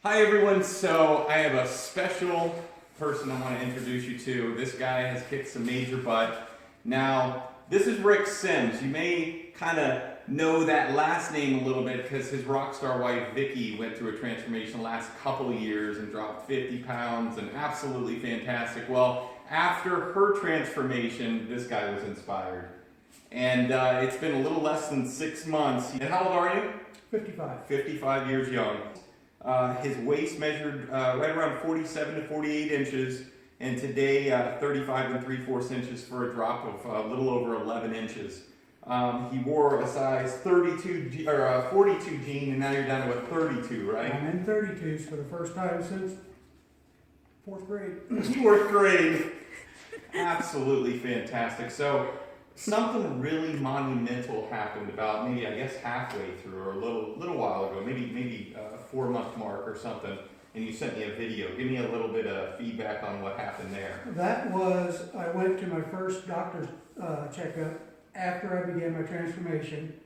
Hi everyone, so I have a special person I want to introduce you to. This guy has kicked some major butt. Now, this is Rick Sims. You may kind of know that last name a little bit because his rock star wife Vicky went through a transformation the last couple of years and dropped 50 pounds and absolutely fantastic. Well, after her transformation, this guy was inspired. And it's been a little less than 6 months. And how old are you? 55. 55 years young. His waist measured right around 47 to 48 inches, and today 35 3/4 inches for a drop of a little over 11 inches. He wore a size 42 or 42 jean, and now you're down to a 32, right? I'm in 32s for the first time since 4th grade. 4th grade. Absolutely fantastic. So something really monumental happened about maybe I guess halfway through or a little while ago, maybe a 4-month mark or something, and you sent me a video. Give me a little bit of feedback on what happened there. That was, I went to my first doctor's checkup after I began my transformation,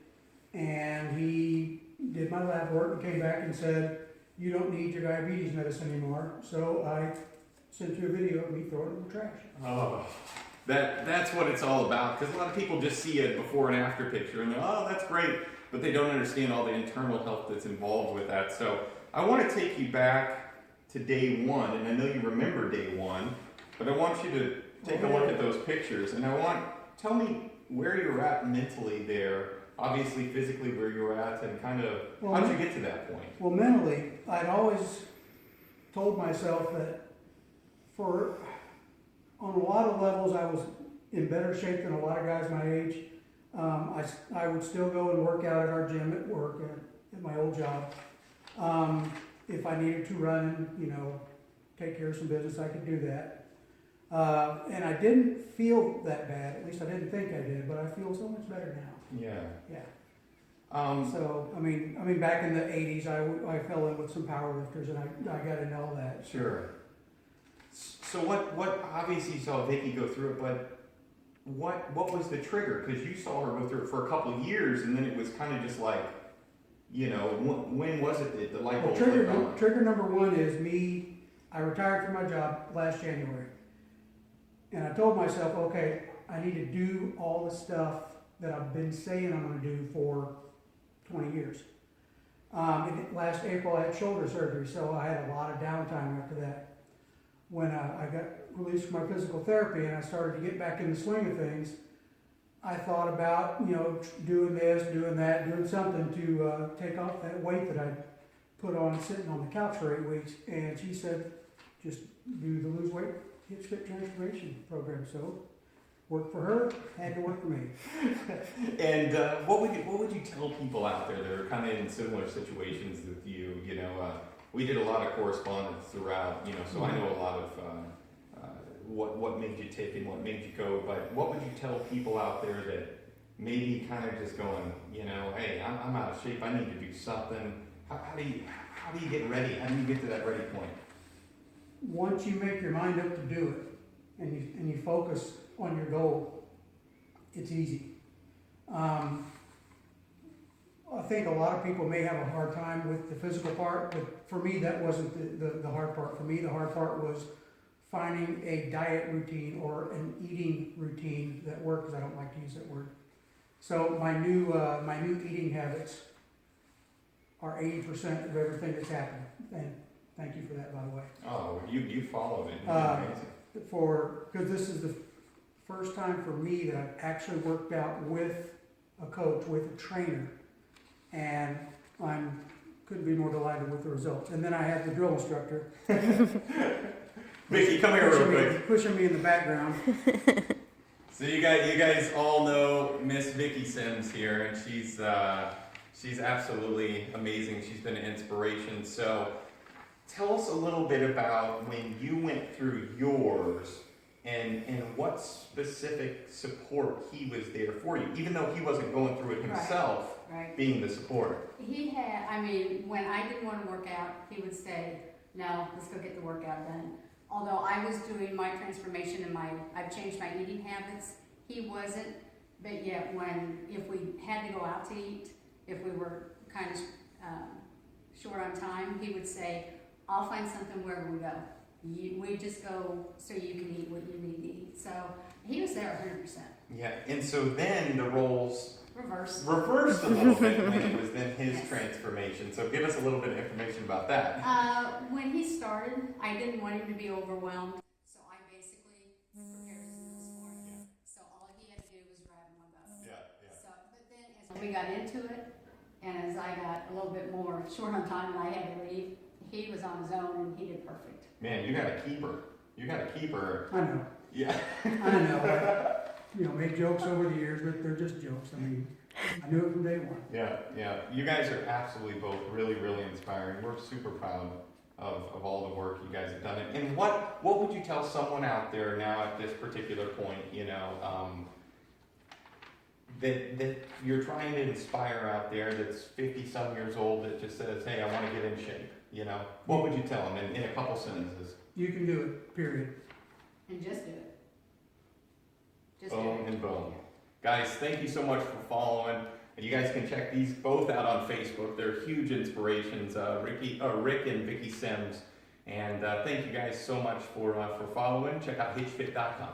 and he did my lab work and came back and said, "You don't need your diabetes medicine anymore." So I sent you a video of me throwing it in the trash. Oh, that's what it's all about, because a lot of people just see a before and after picture and they're, oh, that's great, but they don't understand all the internal health that's involved with that. So I want to take you back to day one, and I know you remember day one, but I want you to take a look at those pictures, and tell me where you're at mentally there, obviously physically where you were at, and kind of, how did you get to that point? Well, mentally, I'd always told myself that on a lot of levels, I was in better shape than a lot of guys my age. I would still go and work out at our gym at work, at my old job. If I needed to run and, take care of some business, I could do that. And I didn't feel that bad, at least I didn't think I did, but I feel so much better now. Yeah. Yeah. So, back in the 80s, I fell in with some powerlifters and I got into all that. Sure. So what obviously you saw Vicky go through it, but what was the trigger? Because you saw her go through it for a couple of years, and then it was kind of just like, when was it that the light bulb clicked on? Trigger number one is me. I retired from my job last January, and I told myself, okay, I need to do all the stuff that I've been saying I'm going to do for 20 years. Last April I had shoulder surgery, so I had a lot of downtime after that. When I got released from my physical therapy and I started to get back in the swing of things, I thought about, doing this, doing that, doing something to take off that weight that I put on sitting on the couch for 8 weeks. And she said, just do the lose weight, Hitch Fit transformation program. So worked for her, had to work for me. And what would you tell people out there that are kind of in similar situations with you? We did a lot of correspondence throughout, so I know a lot of what made you tick and what made you go, but what would you tell people out there that maybe kind of just going, hey, I'm out of shape, I need to do something. How do you get ready? How do you get to that ready point? Once you make your mind up to do it and you focus on your goal, it's easy. I think a lot of people may have a hard time with the physical part, but for me that wasn't the hard part. For me the hard part was finding a diet routine or an eating routine that worked, because I don't like to use that word. So my new eating habits are 80% of everything that's happened. And thank you for that, by the way. Oh, you followed it. Amazing. Because this is the first time for me that I've actually worked out with a coach, with a trainer. And I couldn't be more delighted with the results. And then I had the drill instructor. Vicky, come here real quick. Pushing me in the background. So you guys all know Miss Vicky Sims here, and she's absolutely amazing. She's been an inspiration. So tell us a little bit about when you went through yours and what specific support he was there for you, even though he wasn't going through it himself. Right. Being the support. He had, when I didn't want to work out, he would say, no, let's go get the workout done. Although I was doing my transformation and I've changed my eating habits, he wasn't. But yet if we had to go out to eat, if we were kind of short on time, he would say, I'll find something wherever we go. We just go so you can eat what you need to eat. So he was there 100%. Yeah, and so then the roles Reverse. reversed a little bit when it was then his Yes. transformation. So give us a little bit of information about that. When he started, I didn't want him to be overwhelmed, so I basically prepared his meals for him. So all he had to do was grab one bus. Yeah. So, but then as we got into it, and as I got a little bit more short on time and I had to leave, he was on his own and he did perfect. Man, you got a keeper. You got a keeper. I know, Yeah. I know. Made jokes over the years, but they're just jokes. I mean, I knew it from day one. Yeah. You guys are absolutely both really, really inspiring. We're super proud of all the work you guys have done. And what would you tell someone out there now at this particular point, that you're trying to inspire out there that's 50 some years old that just says, hey, I want to get in shape, What would you tell them in a couple sentences? You can do it, period. And just do it. Just do Boom it. and boom. Guys, thank you so much for following. And you guys can check these both out on Facebook. They're huge inspirations, Rick and Vicky Sims. And thank you guys so much for following. Check out hitchfit.com.